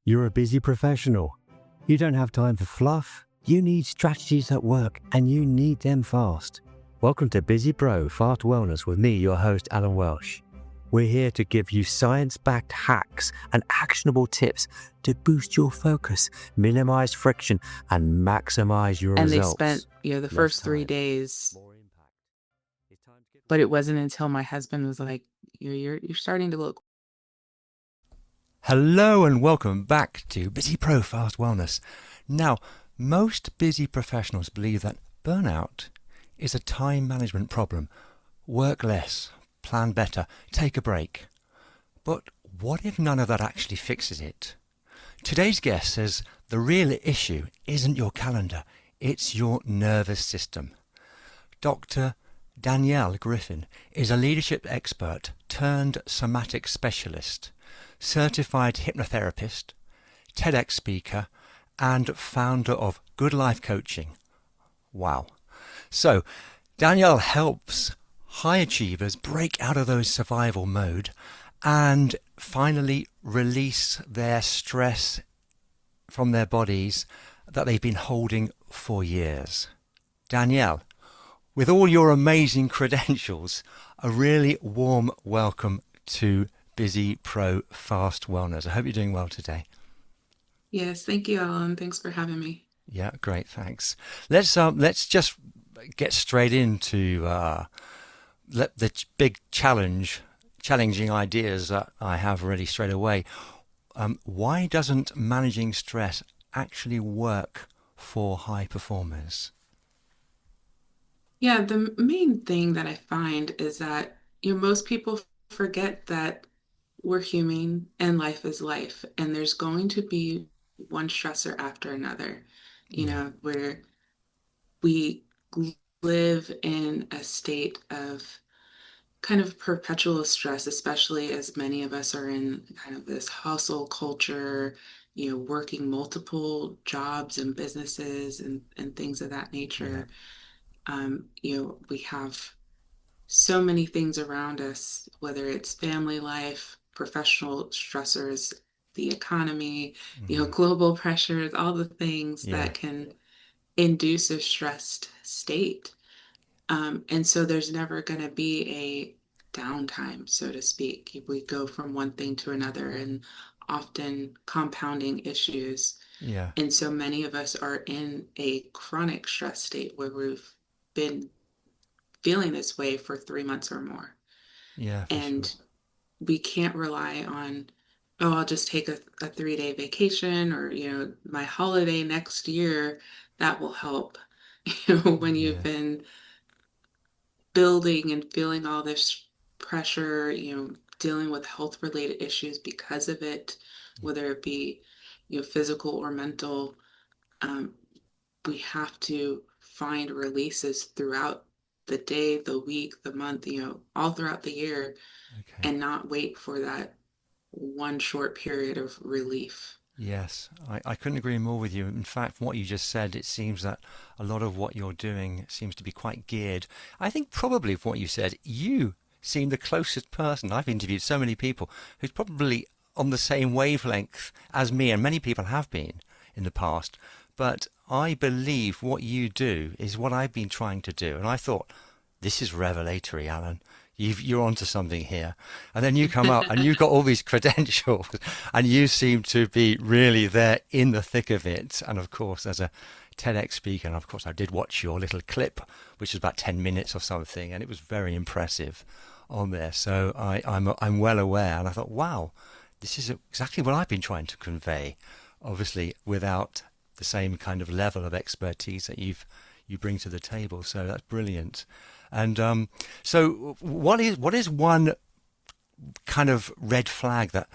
You're a busy professional. You don't have time for fluff. You need strategies that work, and you need them fast. Welcome to Busy Pro Fast Wellness with me, your host, Alan Welsh. We're here to give you science-backed hacks and actionable tips to boost your focus, minimize friction, and maximize your And results. they spent, the first 3 days, but it wasn't until my husband was like, you're starting to look. Hello and welcome back to Busy Pro Fast Wellness. Now, most busy professionals believe that burnout is a time management problem. Work less, plan better, take a break. But what if none of that actually fixes it? Today's guest says the real issue isn't your calendar, it's your nervous system. Dr. Danielle Griffin is a leadership expert turned somatic specialist, certified hypnotherapist, TEDx speaker, and founder of Good Life Coaching. Wow. So, Danielle helps high achievers break out of those survival mode and finally release their stress from their bodies that they've been holding for years. Danielle, with all your amazing credentials, a really warm welcome to Busy Pro Fast Wellness. I hope you're doing well today. Yes, thank you, Alan. Thanks for having me. Yeah, great, thanks. Let's just get straight into the big challenging ideas that I have already straight away. Why doesn't managing stress actually work for high performers? Yeah, the main thing that I find is that, most people forget that we're human and life is life, and there's going to be one stressor after another, Yeah, where we live in a state of kind of perpetual stress, especially as many of us are in kind of this hustle culture, working multiple jobs and businesses and things of that yeah, nature. We have so many things around us, whether it's family life, professional stressors, the economy, hmm, global pressures, all the things yeah, that can induce a stressed state. And so there's never going to be a downtime, so to speak. We go from one thing to another and often compounding issues. yeah, And so many of us are in a chronic stress state where we've been feeling this way for 3 months or more. yeah, for sure. And we can't rely on, oh, I'll just take a 3 day vacation or, my holiday next year, that will help. When you've Yeah, been building and feeling all this pressure, dealing with health related issues because of it, whether it be, physical or mental, um, we have to find releases throughout the day, the week, the month, all throughout the year, okay. and not wait for that one short period of relief. Yes, I couldn't agree more with you. In fact, from what you just said, it seems that a lot of what you're doing seems to be quite geared. I think probably from what you said, you seem the closest person. I've interviewed so many people who's probably on the same wavelength as me, and many people have been in the past. But I believe what you do is what I've been trying to do. And I thought, this is revelatory, Alan. You're onto something here. And then you come out and you've got all these credentials and you seem to be really there in the thick of it. And of course, as a TEDx speaker, and of course, I did watch your little clip, which was about 10 minutes or something, and it was very impressive on there. So I'm well aware. And I thought, wow, this is exactly what I've been trying to convey, obviously, without the same kind of level of expertise that you bring to the table. So that's brilliant. And so, what is one kind of red flag that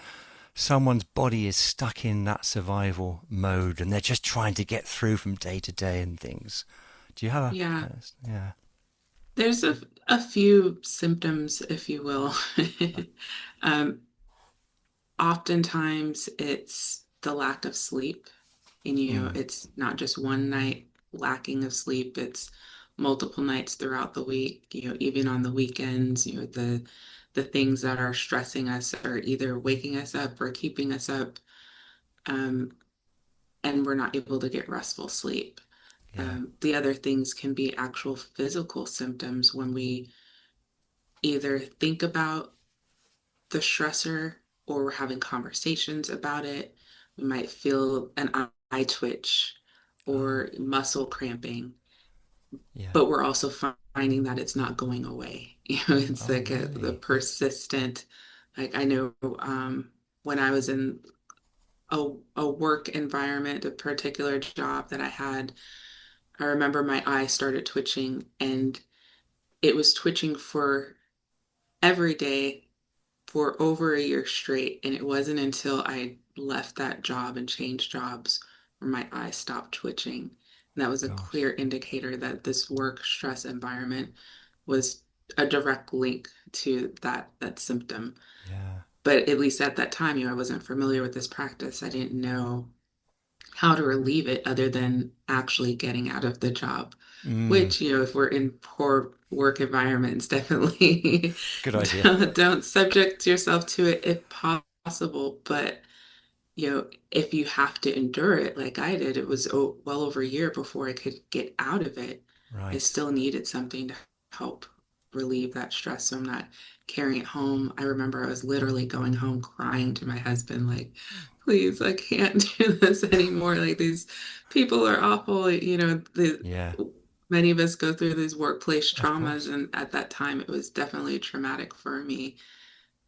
someone's body is stuck in that survival mode and they're just trying to get through from day to day and things? Do you have a Yeah, kind of, yeah, there's a few symptoms, if you will. um, Oftentimes it's the lack of sleep, and mm, it's not just one night lacking of sleep, it's multiple nights throughout the week, even on the weekends, the things that are stressing us are either waking us up or keeping us up. um, and we're not able to get restful sleep. Yeah. The other things can be actual physical symptoms when we either think about the stressor or we're having conversations about it. We might feel an eye twitch Oh, or muscle cramping, yeah. but we're also finding that it's not going away. It's Oh, like the really? persistent, like I know when I was in a work environment, a particular job that I had, I remember my eye started twitching and it was twitching for every day for over a year straight. And it wasn't until I left that job and changed jobs where my eye stopped twitching. And that was a Gosh. clear indicator that this work stress environment was a direct link to that symptom. Yeah. But at least at that time, I wasn't familiar with this practice. I didn't know how to relieve it other than actually getting out of the job, Mm, which, if we're in poor work environments, definitely good idea. don't subject yourself to it if possible. But, if you have to endure it like I did, it was well over a year before I could get out of it. I Right. still needed something to help relieve that stress so I'm not carrying it home. I remember I was literally going home crying to my husband, like, please, I can't do this anymore. Like, these people are awful. Yeah. Many of us go through these workplace Of traumas, course. and at that time, it was definitely traumatic for me.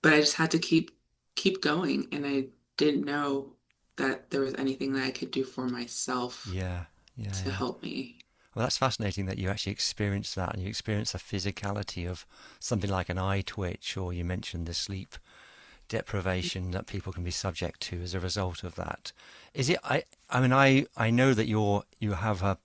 But I just had to keep going, and I didn't know that there was anything that I could do for myself Yeah. Yeah. to Yeah. help me. Well, that's fascinating that you actually experienced that and you experienced the physicality of something like an eye twitch, or you mentioned the sleep deprivation that people can be subject to as a result of that. Is it? I mean, I know that you have a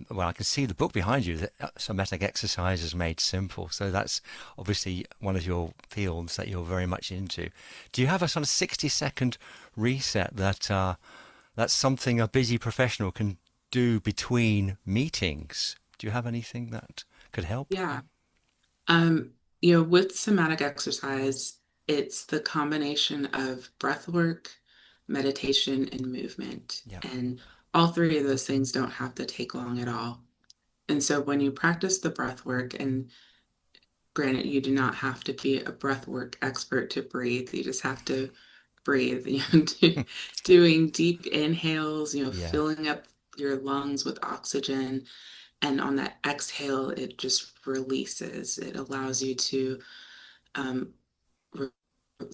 well, I can see the book behind you, that somatic exercises made simple. So that's obviously one of your fields that you're very much into. Do you have a sort of 60-second reset that's something a busy professional can do between meetings? Do you have anything that could help? Yeah. With somatic exercise, it's the combination of breath work, meditation, and movement. Yeah. And all three of those things don't have to take long at all. And so when you practice the breath work, and granted, you do not have to be a breath work expert to breathe, you just have to breathe. Doing deep inhales, Yeah. filling up your lungs with oxygen. And on that exhale, it just releases. It allows you to um, re-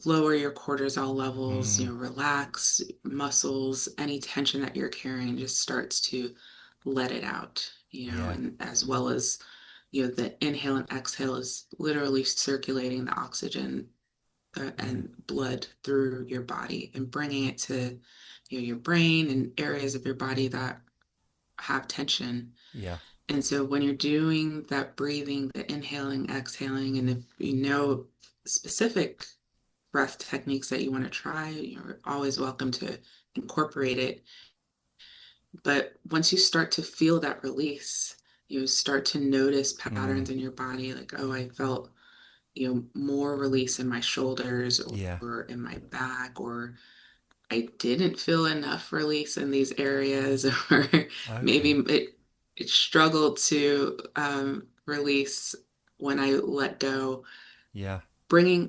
lower your cortisol levels, Mm, relax muscles, any tension that you're carrying just starts to let it out, yeah. and as well as, the inhale and exhale is literally circulating the oxygen Yeah. and blood through your body and bringing it to, your brain and areas of your body that have tension. Yeah. And so when you're doing that breathing, the inhaling, exhaling, and if you know specific breath techniques that you want to try, you're always welcome to incorporate it. But once you start to feel that release, you start to notice Mm, patterns in your body, like, oh, I felt, more release in my shoulders yeah. or in my back, or I didn't feel enough release in these areas, or maybe Okay. it struggled to release when I let go. Yeah.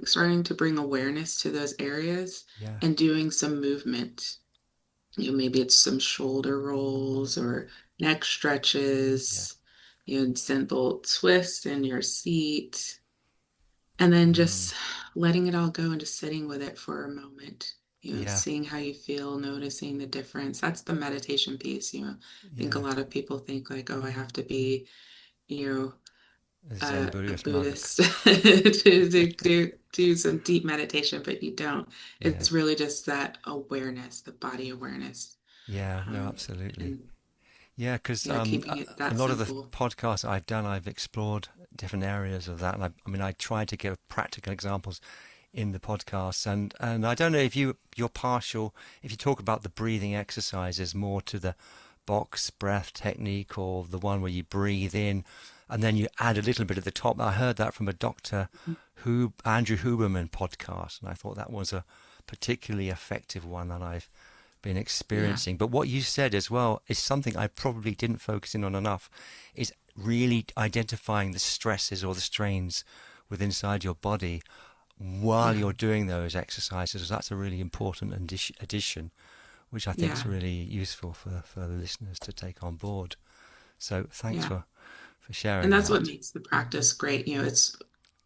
Starting to bring awareness to those areas Yeah. and doing some movement. Maybe it's some shoulder rolls or neck Yeah. stretches, simple twists in your seat, and then Mm, just letting it all go and just sitting with it for a moment, yeah. seeing how you feel, noticing the difference. That's the meditation piece. I think a Yeah. lot of people think like, oh, I have to be, you know, A Zen a Buddhist monk. Buddhist to do some deep meditation, but you don't. Yeah. It's really just that awareness, the body awareness, Yeah. No, um, absolutely. and Yeah, because yeah, keeping it a that lot of the simple. podcasts I've done, I've explored different areas of that. And I mean, I tried to give practical examples in the podcasts, and I don't know if you're partial, if you talk about the breathing exercises more to the box breath technique or the one where you breathe in and then you add a little bit at the top. I heard that from a Dr. Andrew Huberman podcast, and I thought that was a particularly effective one that I've been Yeah. experiencing. But what you said as well is something I probably didn't focus in on enough, is really identifying the stresses or the strains within inside your body while Yeah. you're doing those exercises. That's a really important addition, which I think is Yeah. really useful for the listeners to take on board. So thanks Yeah. for And sharing that's what that. makes the practice great. It's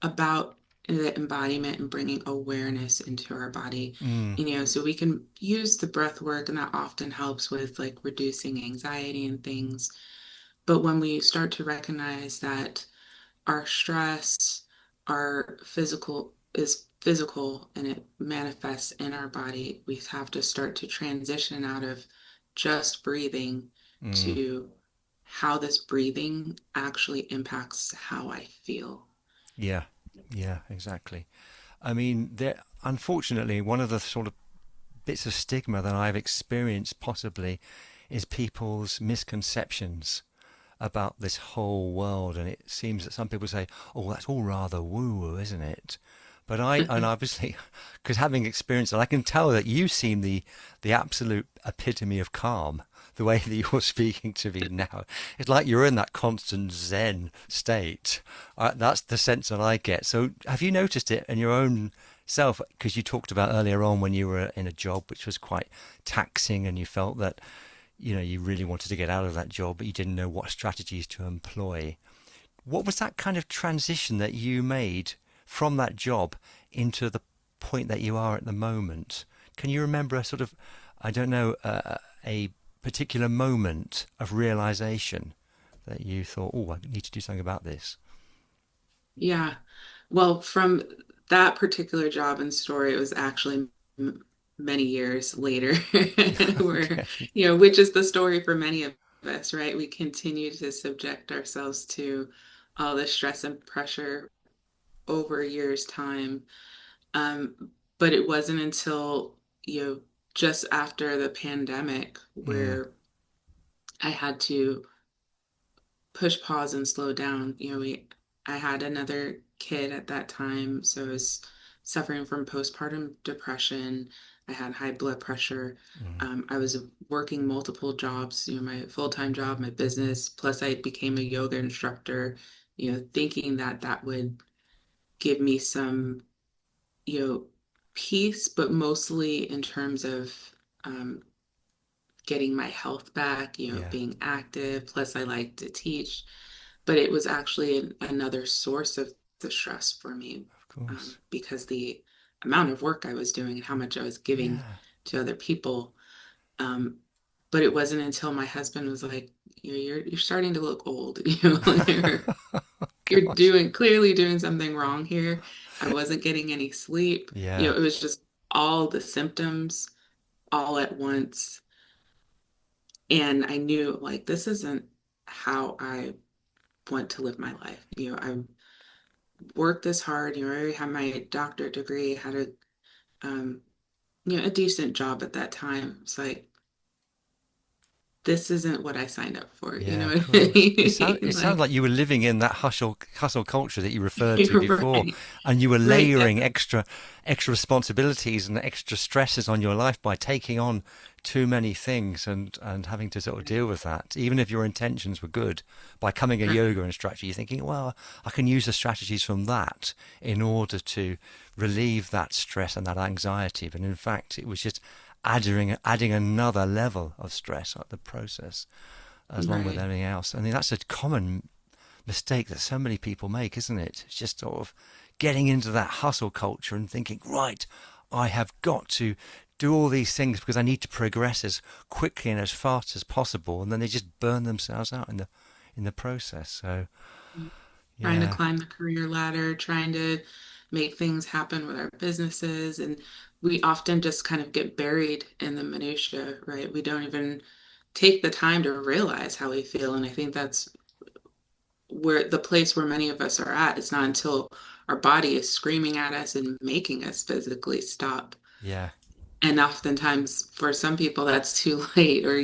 about the embodiment and bringing awareness into our body. Mm, So we can use the breath work, and that often helps with like reducing anxiety and things. But when we start to recognize that our stress, our physical is physical and it manifests in our body, we have to start to transition out of just breathing mm, to how this breathing actually impacts how I feel. yeah, yeah, exactly. I mean, unfortunately, one of the sort of bits of stigma that I've experienced possibly is people's misconceptions about this whole world. And it seems that some people say, oh, that's all rather woo-woo, isn't it? But and obviously, because having experienced it, I can tell that you seem the absolute epitome of calm. The way that you're speaking to me now, it's like you're in that constant Zen state. That's the sense that I get. So, have you noticed it in your own self? Because you talked about earlier on when you were in a job which was quite taxing, and you felt that you really wanted to get out of that job, but you didn't know what strategies to employ. What was that kind of transition that you made from that job into the point that you are at the moment? Can you remember a sort of, I don't know, a particular moment of realization that you thought, oh, I need to do something about this? Yeah. Well, from that particular job and story, it was actually many years later, where, Okay. which is the story for many of us, right? We continue to subject ourselves to all the stress and pressure over a year's time. But it wasn't until, just after the pandemic Mm, where I had to push pause and slow down. I had another kid at that time, so I was suffering from postpartum depression. I had high blood pressure. mm, I was working multiple jobs, my full-time job, my business, plus I became a yoga instructor, thinking that that would give me some, you know, peace, but mostly in terms of um, getting my health back, yeah, being active. Plus, I like to teach, but it was actually another source of the stress for me of course. because the amount of work I was doing and how much I was giving Yeah. to other people. Um, but it wasn't until my husband was like, you're starting to look old. You're Gosh. clearly doing something wrong here. I wasn't getting any sleep. Yeah. It was just all the symptoms all at once. And I knew like this isn't how I want to live my life. I worked this hard, I already had my doctorate degree, had um, a decent job at that time. It's like this isn't what I signed up for. You Yeah, know of what I course. It mean? sounds Like like you were living in that hustle culture that you referred to you're before, right. and you were Right. Yeah. layering extra responsibilities and extra stresses on your life by taking on too many things and having to sort of deal with that. Even if your intentions were good, by becoming a Right. yoga instructor, you're thinking, well, I can use the strategies from that in order to relieve that stress and that anxiety. But in fact, it was just adding another level of stress at the process along with Right. everything else. I mean, that's a common mistake that so many people make, isn't it? It's just sort of getting into that hustle culture and thinking, right, I have got to do all these things because I need to progress as quickly and as fast as possible, and then they just burn themselves out in the process. So, Trying to yeah, climb the career ladder, trying to make things happen with our businesses. And we often just kind of get buried in the minutia, right? We don't even take the time to realize how we feel. And I think that's where the place where many of us are at. It's not until our body is screaming at us and making us physically stop. yeah, And oftentimes for some people that's too late, or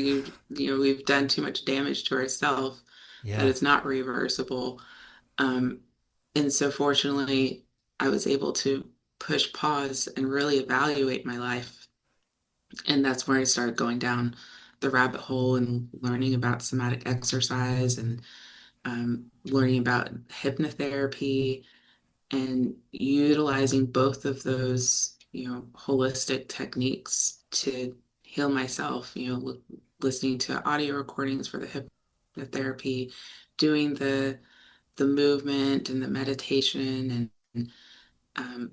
we've done too much damage to ourselves that yeah, it's not reversible. Um, and so fortunately, I was able to push pause and really evaluate my life. And that's where I started going down the rabbit hole and learning about somatic exercise and learning about hypnotherapy and utilizing both of those, holistic techniques to heal myself, listening to audio recordings for the hypnotherapy, doing the movement and the meditation and um,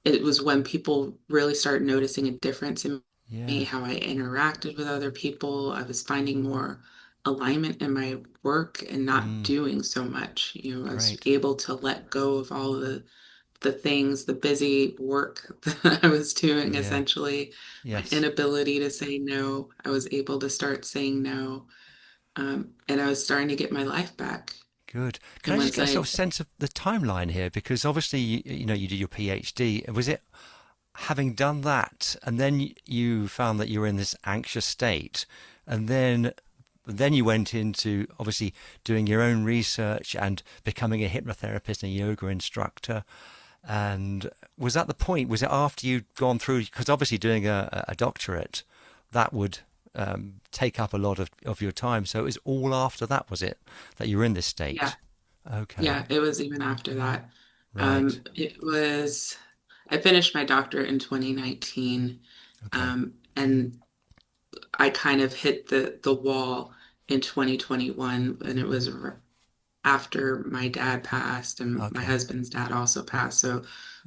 it was when people really started noticing a difference in me, Yeah. how I interacted with other people. I was finding more alignment in my work and not Mm, doing so much. I was great. able to let go of all the things, the busy work that I was doing Yeah. essentially, my Yes. inability to say no. I was able to start saying no. And I was starting to get my life back. Good. Can And I just once get a sort I, of sense of the timeline here? Because obviously, you did your PhD. Was it having done that, and then you found that you were in this anxious state, and then you went into obviously doing your own research and becoming a hypnotherapist and a yoga instructor? And was that the point? Was it after you'd gone through? Because obviously, doing a doctorate, that would take up a lot of your time. So it was all after that, was it, that you were in this yeah, state? Okay, yeah, it was even after that. right. It was, I finished my doctorate in 2019, Okay, and I kind of hit the wall in 2021, and it was after my dad passed and my okay. husband's dad also passed. So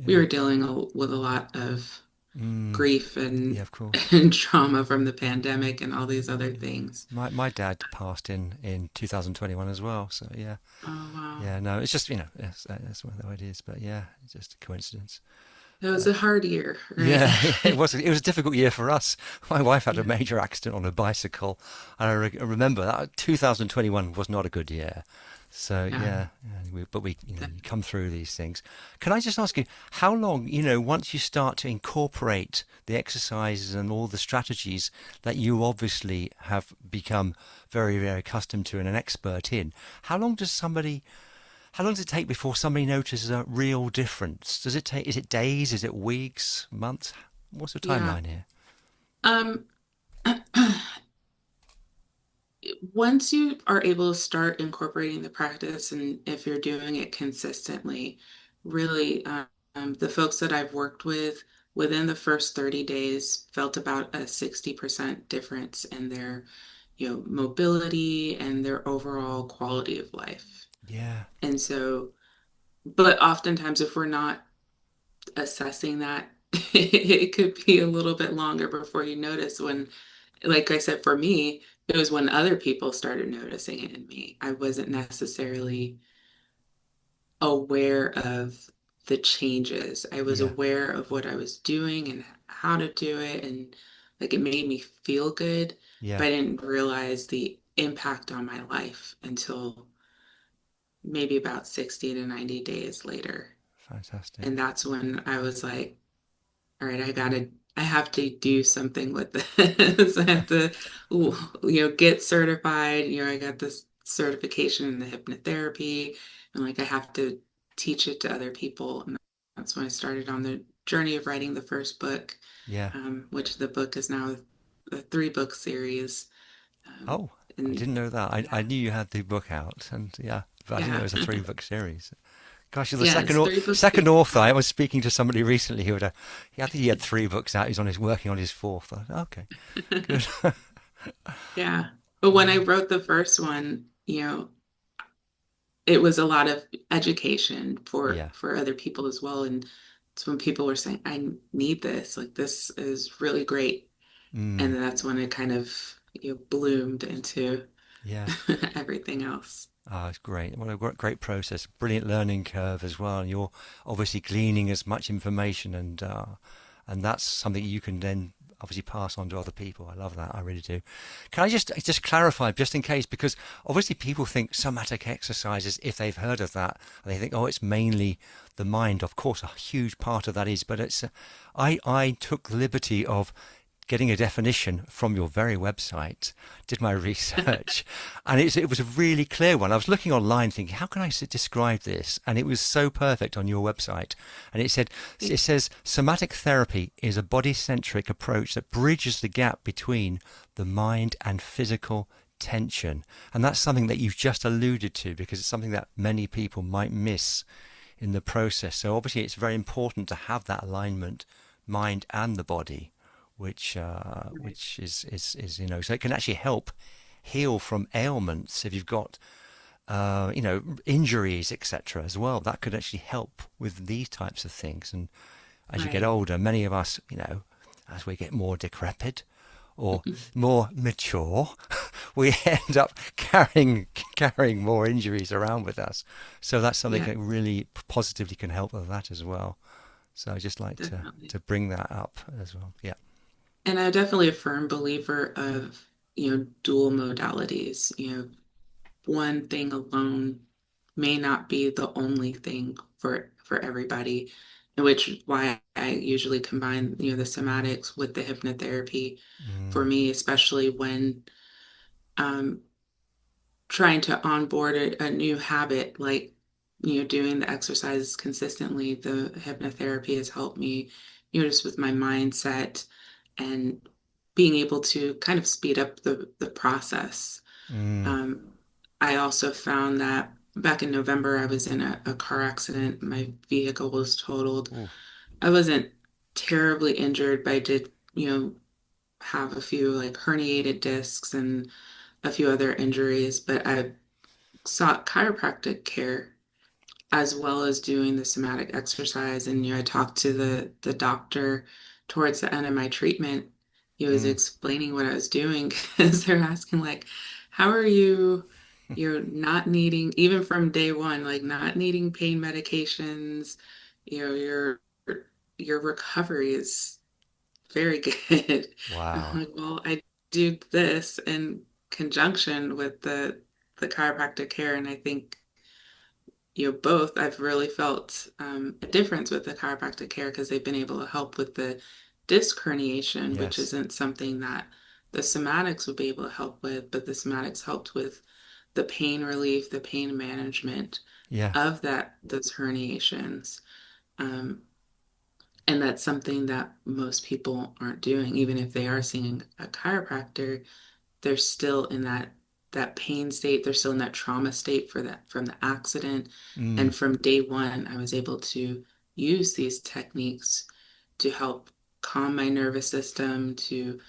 we Yeah. were dealing with a lot of Mm, grief yeah, and of course. and trauma from the pandemic and all these other Yeah. things. My dad passed in 2021 as well. So yeah, Oh wow. yeah. No, it's just that's one of the ideas. But yeah, it's just a coincidence. It was Uh, a hard year, right? yeah, it was a difficult year for us. My wife had a Yeah. major accident on a bicycle, and I remember that 2021 was not a good year. So Yeah. yeah, but we you come through these things. Can I just ask you how long, once you start to incorporate the exercises and all the strategies that you obviously have become very, very accustomed to and an expert in, how long does it take before somebody notices a real difference? Is it days? Is it weeks, months? What's the Yeah. timeline here? Um, once you are able to start incorporating the practice and if you're doing it consistently, really, the folks that I've worked with within the first 30 days felt about a 60% difference in their, mobility and their overall quality of life. Yeah, And so, but oftentimes if we're not assessing that, it could be a little bit longer before you notice when, like I said, for me, it was when other people started noticing it in me. I wasn't necessarily aware of the changes. I was yeah, aware of what I was doing and how to do it, and like it made me feel good, yeah. but I didn't realize the impact on my life until maybe about 60 to 90 days later. And Fantastic. that's when I was like, all right, I have to do something with this. I have to, get certified. I got this certification in the hypnotherapy, and like I have to teach it to other people. And that's when I started on the journey of writing the first book, Yeah. which the book is now a three-book series. Um, Oh, I and didn't know that. I yeah, knew you had the book out, and yeah, but I didn't know it yeah, was a three-book series. Gosh, you're the yeah, it's three-book second series. author. I was speaking to somebody recently who I think he had three books out. He's working on his fourth. I thought, okay, good. Yeah. But when I Wow. wrote the first one, it was a lot of education for Yeah. other people as well. And it's when people were saying, I need this, like this is really great. And Mm, then that's when it kind of, bloomed into yeah. everything else. Oh, it's great. What a great process. Brilliant learning curve as well. And you're obviously gleaning as much information, and that's something you can then obviously pass on to other people. I love that. I really do. Can I just clarify, just in case, because obviously people think somatic exercises, if they've heard of that, and they think, oh, it's mainly the mind. Of course, a huge part of that is, but I took the liberty of getting a definition from your very website, did my research, and it was a really clear one. I was looking online thinking, how can I describe this? And it was so perfect on your website. And it says, somatic therapy is a body-centric approach that bridges the gap between the mind and physical tension. And that's something that you've just alluded to, because it's something that many people might miss in the process. So obviously it's very important to have that alignment, mind and the body, Right. which is so it can actually help heal from ailments if you've got injuries, etc. as well. That could actually help with these types of things. And as you get Right. older, many of us, as we get more decrepit or more mature, we end up carrying more injuries around with us. So that's something Yeah, that really positively can help with that as well. So I just like definitely. to bring that up as well. Yeah. And I'm definitely a firm believer of, dual modalities. One thing alone may not be the only thing for everybody, and which is why I usually combine, the somatics with the hypnotherapy. For Mm, me, especially when um, trying to onboard a new habit, like, doing the exercises consistently, the hypnotherapy has helped me, just with my mindset and being able to kind of speed up the process. mm, Um, I also found that back in November, I was in a car accident. My vehicle was totaled. ooh, I wasn't terribly injured, but I did, have a few like herniated discs and a few other injuries. But I sought chiropractic care as well as doing the somatic exercise. And I talked to the doctor towards the end of my treatment. He was mm, explaining what I was doing because they're asking like, how are you? You're not needing, even from day one, like not needing pain medications. Your recovery is very good. I'm wow. like, well, I do this in conjunction with the chiropractic care, and I think both, I've really felt a difference with the chiropractic care because they've been able to help with the disc herniation, which Yes. isn't something that the somatics would be able to help with, but the somatics helped with the pain relief, the pain management Yeah. of those herniations. Um, and that's something that most people aren't doing, even if they are seeing a chiropractor, they're still in that pain state. They're still in that trauma state for that from the accident. Mm, And from day one, I was able to use these techniques to help calm my nervous system, to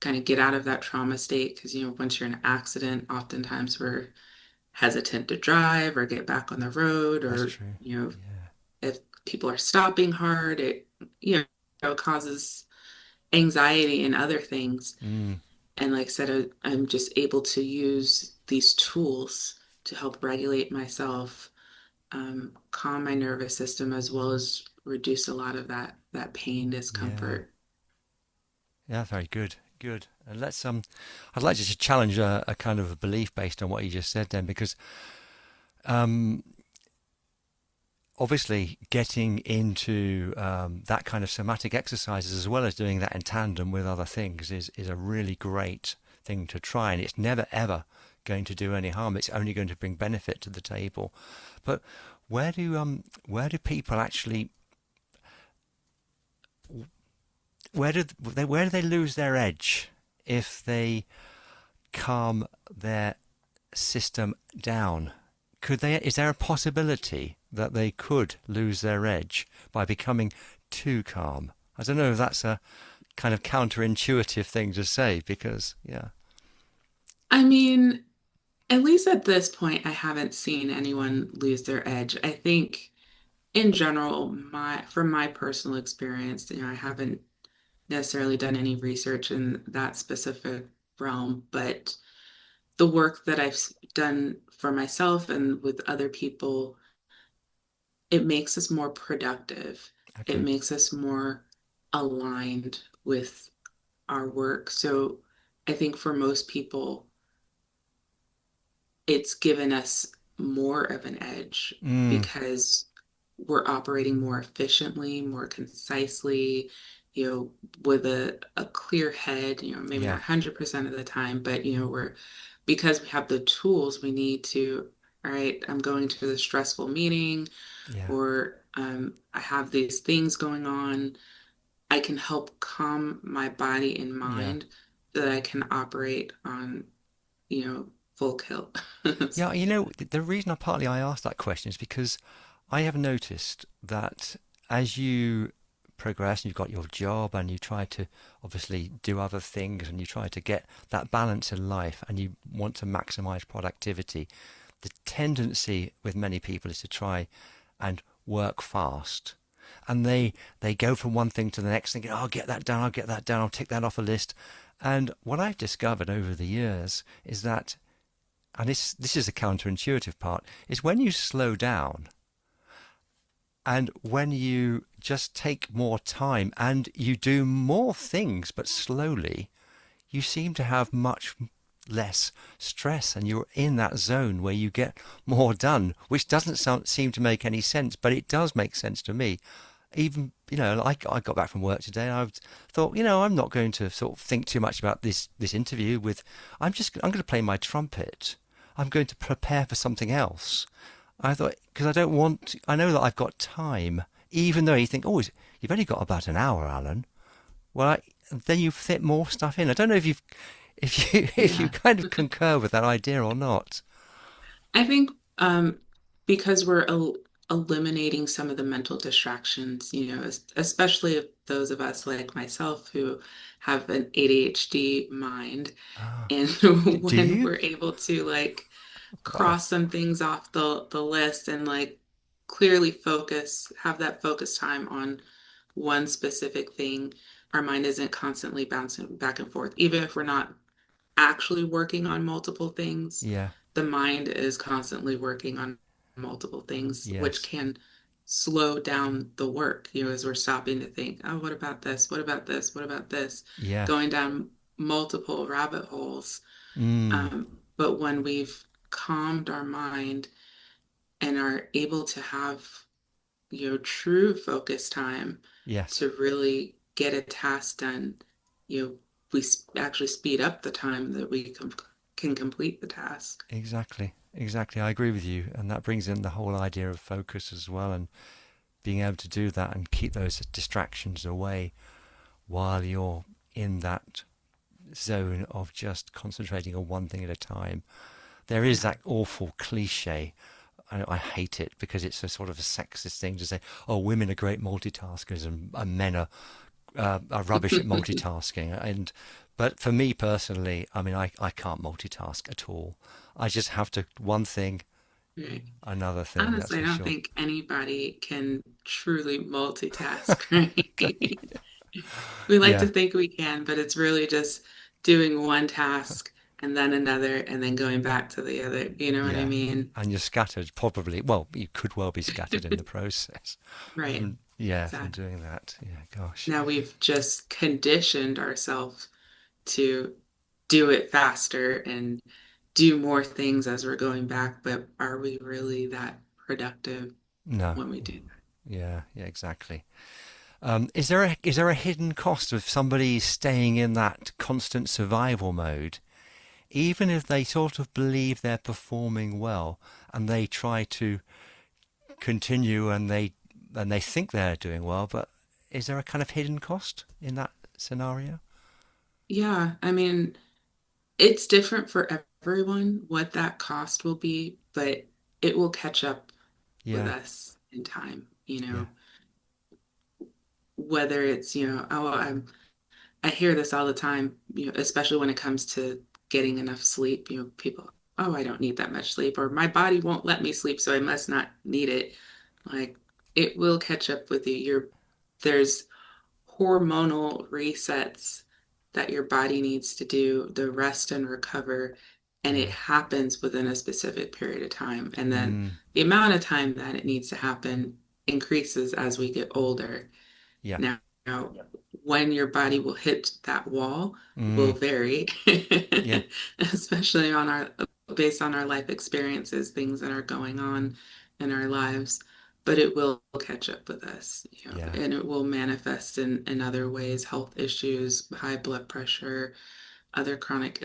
kind of get out of that trauma state. Because, once you're in an accident, oftentimes we're hesitant to drive or get back on the road, that's or, true. Yeah. if people are stopping hard, it, causes anxiety and other things. Mm, And like I said, I'm just able to use these tools to help regulate myself, calm my nervous system, as well as reduce a lot of that pain, yeah. discomfort. Yeah. Very good. Good. And I'd like to just challenge a kind of a belief based on what you just said then, because um, obviously getting into that kind of somatic exercises as well as doing that in tandem with other things is a really great thing to try, and it's never ever going to do any harm. It's only going to bring benefit to the table. But where do people actually where do they lose their edge if they calm their system down? Could they? Is there a possibility that they could lose their edge by becoming too calm? I don't know if that's a kind of counterintuitive thing to say, because yeah. I mean, at least at this point, I haven't seen anyone lose their edge. I think in general, from my personal experience, I haven't necessarily done any research in that specific realm, but the work that I've done for myself and with other people, it makes us more productive. It Okay. makes us more aligned with our work. So I think for most people, it's given us more of an edge Mm, because we're operating more efficiently, more concisely. with a clear head, maybe not Yeah, 100% of the time, but, because we have the tools, we need to, all right, I'm going to the stressful meeting, yeah, or I have these things going on. I can help calm my body and yeah. mind so that I can operate on, full kill. Yeah, the reason I asked that question is because I have noticed that as you progress and you've got your job and you try to obviously do other things and you try to get that balance in life and you want to maximize productivity, the tendency with many people is to try and work fast. And they go from one thing to the next, thinking, "Oh, I'll get that done, I'll get that done, I'll tick that off a list." And what I've discovered over the years is that, and this is the counterintuitive part, is when you slow down and when you just take more time and you do more things but slowly, you seem to have much less stress and you're in that zone where you get more done, which seem to make any sense, but it does make sense to me. Even, I got back from work today and I thought, I'm not going to sort of think too much about this interview with, I'm going to play my trumpet. I'm going to prepare for something else. I thought, because I know that I've got time, even though you think, oh, you've only got about an hour, Alan. Well, then you fit more stuff in. I don't know if you Yeah. kind of concur with that idea or not. I think because we're eliminating some of the mental distractions, especially if those of us like myself who have an ADHD mind, Ah, and do when you? we're able to like Wow. cross some things off the list and like clearly focus, have that focus time on one specific thing, our mind isn't constantly bouncing back and forth. Even if we're not actually working on multiple things, Yeah. the mind is constantly working on multiple things, which Yes. can slow down the work, as we're stopping to think, oh, what about this? What about this? What about this? Yeah. Going down multiple rabbit holes. Mm. But when we've calmed our mind and are able to have, true focus time Yes. to really get a task done, we actually speed up the time that we can complete the task. Exactly. Exactly. I agree with you. And that brings in the whole idea of focus as well and being able to do that and keep those distractions away while you're in that zone of just concentrating on one thing at a time. There is Yeah. that awful cliche. I hate it because it's a sort of a sexist thing to say, oh, women are great multitaskers and men are rubbish at multitasking. But for me personally, I mean, I can't multitask at all. I just have to one thing, Right. another thing. That's Honestly, I for don't sure. think anybody can truly multitask, right? We like to Yeah, think we can, but it's really just doing one task and then another and then going back to the other. You know what I yeah. mean? And you're scattered, probably. Well, you could well be scattered in the process. Right. Yeah, from Exactly. doing that. Yeah, gosh. Now we've just conditioned ourselves to do it faster and do more things as we're going back, but are we really that productive No. when we do that? Yeah, yeah, exactly. Is there a hidden cost of somebody staying in that constant survival mode, even if they sort of believe they're performing well and they try to continue and they think they're doing well, but is there a kind of hidden cost in that scenario? Yeah, I mean, it's different for everyone what that cost will be, but it will catch up with Yeah, us in time, yeah, whether it's, oh, I hear this all the time, especially when it comes to getting enough sleep, people, oh, I don't need that much sleep, or my body won't let me sleep, so I must not need it. Like it will catch up with you. There's hormonal resets that your body needs to do, the rest and recover, and it yeah. happens within a specific period of time. And then Mm, the amount of time that it needs to happen increases as we get older. yeah. Now, when your body will hit that wall will Mm, vary, yeah. especially based on our life experiences, things that are going on in our lives. but it will catch up with us, Yeah. and it will manifest in other ways, health issues, high blood pressure, other chronic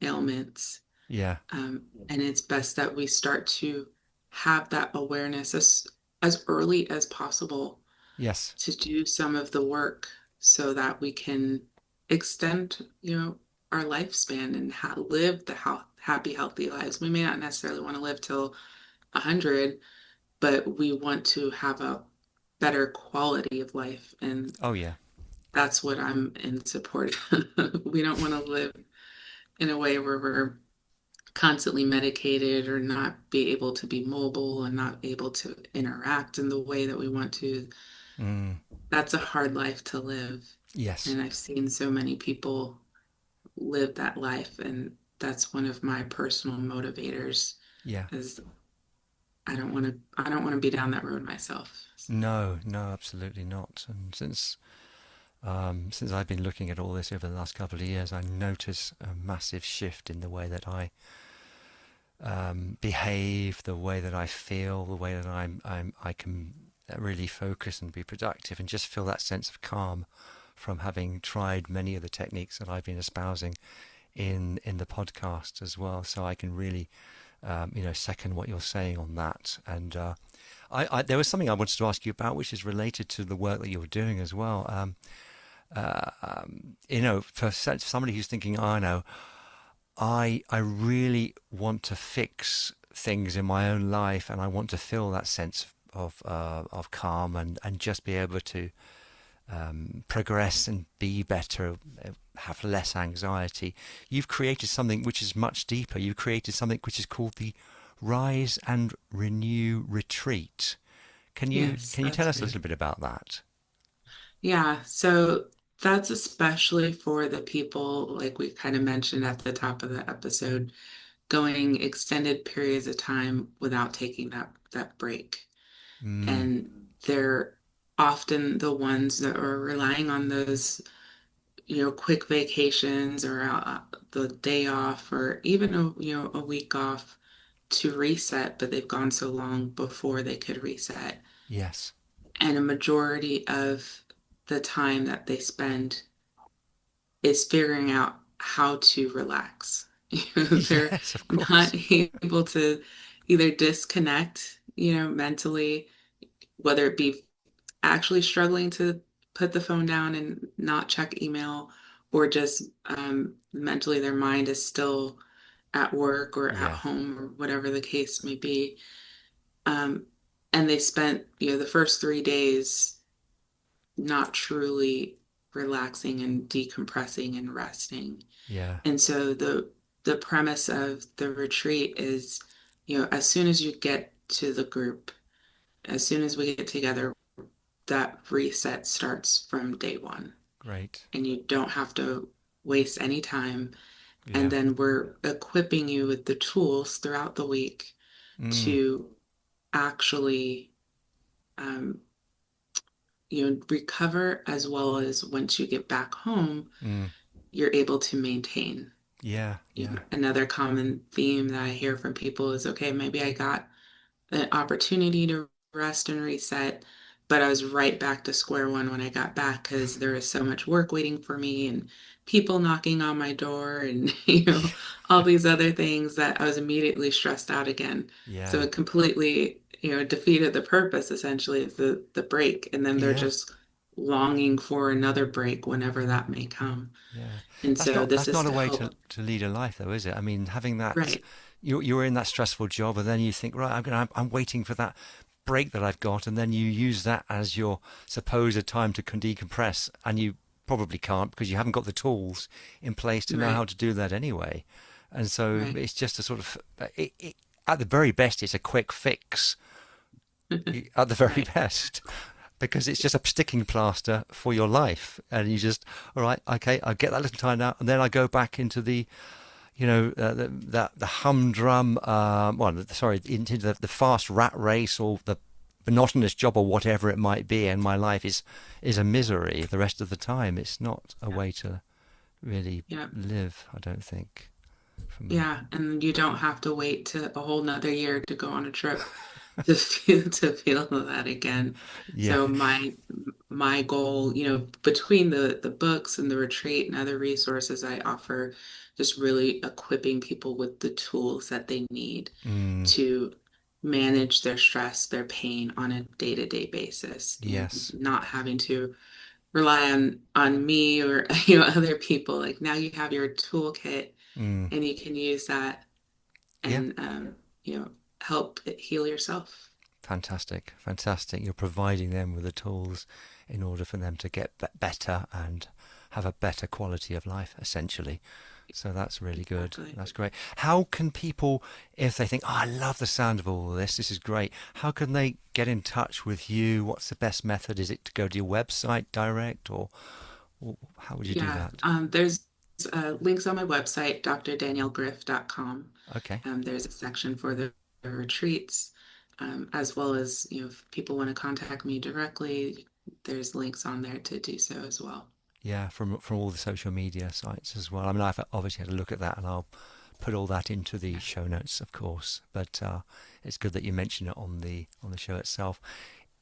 ailments. Yeah. And it's best that we start to have that awareness as early as possible Yes. to do some of the work so that we can extend, our lifespan and live the happy, healthy lives. We may not necessarily want to live till 100, but we want to have a better quality of life. And Oh, yeah. that's what I'm in support of. We don't want to live in a way where we're constantly medicated or not be able to be mobile and not able to interact in the way that we want to. Mm. That's a hard life to live. Yes. And I've seen so many people live that life. And that's one of my personal motivators Yeah. is I don't want to be down that road myself. No, no, absolutely not. And since I've been looking at all this over the last couple of years, I notice a massive shift in the way that I behave, the way that I feel, the way that I can really focus and be productive, and just feel that sense of calm from having tried many of the techniques that I've been espousing in the podcast as well. So I can really, second what you're saying on that. And there was something I wanted to ask you about, which is related to the work that you're doing as well. For somebody who's thinking, oh, I know, I really want to fix things in my own life, and I want to feel that sense of calm and just be able to progress and be better, have less anxiety. You've created something which is much deeper. You've created something which is called the Rise and Renew Retreat. Can you Yes, can you tell that's us a right. little bit about that? Yeah, so that's especially for the people, like we kind of mentioned at the top of the episode, going extended periods of time without taking that break. Mm, And they're often the ones that are relying on those, quick vacations or the day off or even a week off to reset, but they've gone so long before they could reset. yes. And a majority of the time that they spend is figuring out how to relax. They're Yes, of not course. able to either disconnect, mentally, whether it be actually struggling to put the phone down and not check email, or just mentally their mind is still at work or at Yeah, home or whatever the case may be. Um, and they spent, the first 3 days not truly relaxing and decompressing and resting. yeah. And so the premise of the retreat is, as soon as you get to the group, as soon as we get together, that reset starts from day one. Great. And you don't have to waste any time. And Yeah. then we're equipping you with the tools throughout the week Mm, to actually um, recover, as well as once you get back home, mm. you're able to maintain. Yeah, yeah, Another common theme that I hear from people is, okay, maybe I got the opportunity to rest and reset, but I was right back to square one when I got back because there was so much work waiting for me and people knocking on my door and all these other things that I was immediately stressed out again. So yeah, it completely, defeated the purpose essentially of the break. And then they're yeah, just longing for another break whenever that may come. yeah. And so this That's is not a to way help. to lead a life, though, is it? I mean, having that Right, you're in that stressful job, and then you think, right, I'm waiting for that break that I've got, and then you use that as your supposed time to decompress, and you probably can't because you haven't got the tools in place to know how right, to do that anyway. And so right. it's just a sort of, at the very best, it's a quick fix at the very Right, best, because it's just a sticking plaster for your life, and you just, all right, okay, I get that little time out, and then I go back into the the humdrum, sorry, into the fast rat race or the monotonous job or whatever it might be, and my life is a misery the rest of the time. It's not a yeah, way to really yeah. live, I don't think. From Yeah, and you don't have to wait to a whole nother year to go on a trip. to feel that again. Yeah. So my goal, between the books and the retreat and other resources I offer, just really equipping people with the tools that they need Mm, to manage their stress, their pain on a day-to-day basis, yes. not having to rely on me or other people. Like now you have your toolkit Mm, and you can use that yeah. and help heal yourself. Fantastic. Fantastic. You're providing them with the tools in order for them to get better and have a better quality of life, essentially. So that's really good. Exactly. That's great. How can people, if they think, oh, I love the sound of all this, this is great, how can they get in touch with you? What's the best method? Is it to go to your website direct, or how would you do Yeah, that? there's links on my website, drdaniellegriff.com. Okay. There's a section for the retreats, as well as, if people want to contact me directly, there's links on there to do so as well. Yeah, from all the social media sites as well. I mean, I've obviously had a look at that, and I'll put all that into the Yeah. show notes, of course. But it's good that you mention it on the show itself.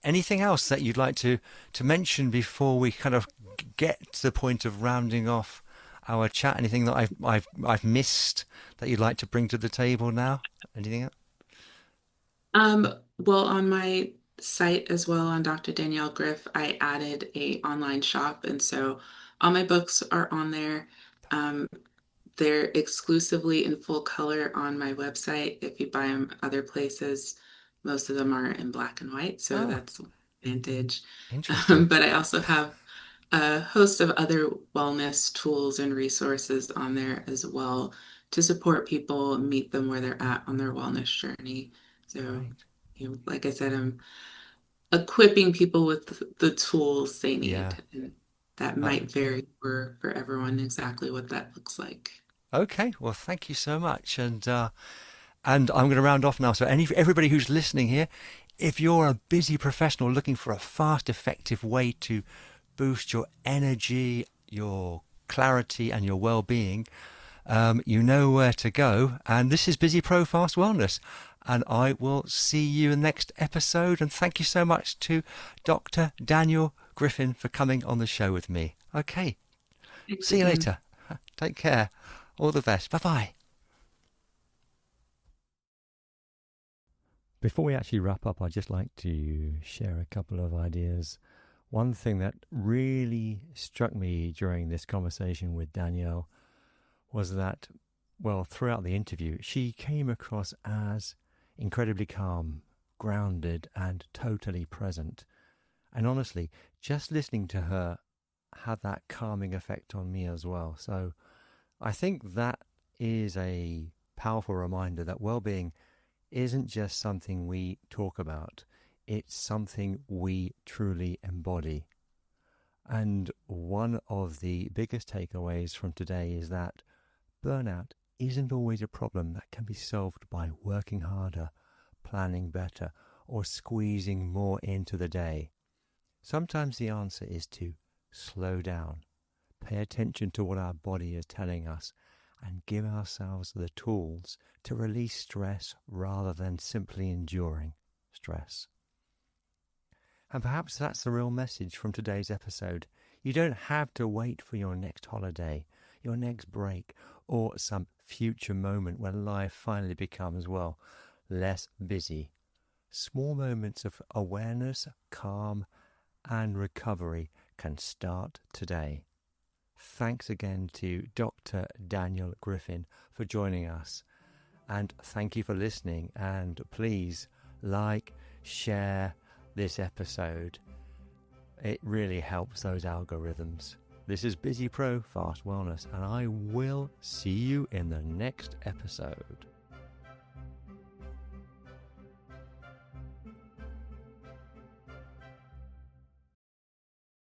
Anything else that you'd like to mention before we kind of get to the point of rounding off our chat? Anything that I've missed that you'd like to bring to the table now? Anything else? Well, on my site as well, on Dr. Danielle Griff, I added a online shop, and so all my books are on there. Um, They're exclusively in full color on my website. If you buy them other places, most of them are in black and white, so Oh, that's an advantage. interesting. But I also have a host of other wellness tools and resources on there as well to support people meet them where they're at on their wellness journey. So, Great. like I said, I'm equipping people with the tools they Yeah. need, and that Uh, might vary for everyone exactly what that looks like. okay. Well, thank you so much, and I'm going to round off now. So, everybody who's listening here, if you're a busy professional looking for a fast, effective way to boost your energy, your clarity, and your well-being, you know where to go. And this is Busy Pro Fast Wellness. And I will see you in the next episode. And thank you so much to Dr. Danielle Griffin for coming on the show with me. Okay. Thanks See you again. later. Take care. All the best. Bye bye. Before we actually wrap up, I'd just like to share a couple of ideas. One thing that really struck me during this conversation with Danielle was that, well, throughout the interview, she came across as incredibly calm, grounded, and totally present. And honestly, just listening to her had that calming effect on me as well. So I think that is a powerful reminder that well-being isn't just something we talk about, it's something we truly embody. And one of the biggest takeaways from today is that burnout isn't always a problem that can be solved by working harder, planning better, or squeezing more into the day. Sometimes the answer is to slow down, pay attention to what our body is telling us, and give ourselves the tools to release stress rather than simply enduring stress. And perhaps that's the real message from today's episode. You don't have to wait for your next holiday, your next break, or some future moment when life finally becomes, well, less busy. Small moments of awareness, calm, and recovery can start today. Thanks again to Dr. Danielle Griffin for joining us. And thank you for listening. And please like, share this episode. It really helps those algorithms. This is Busy Pro Fast Wellness, and I will see you in the next episode.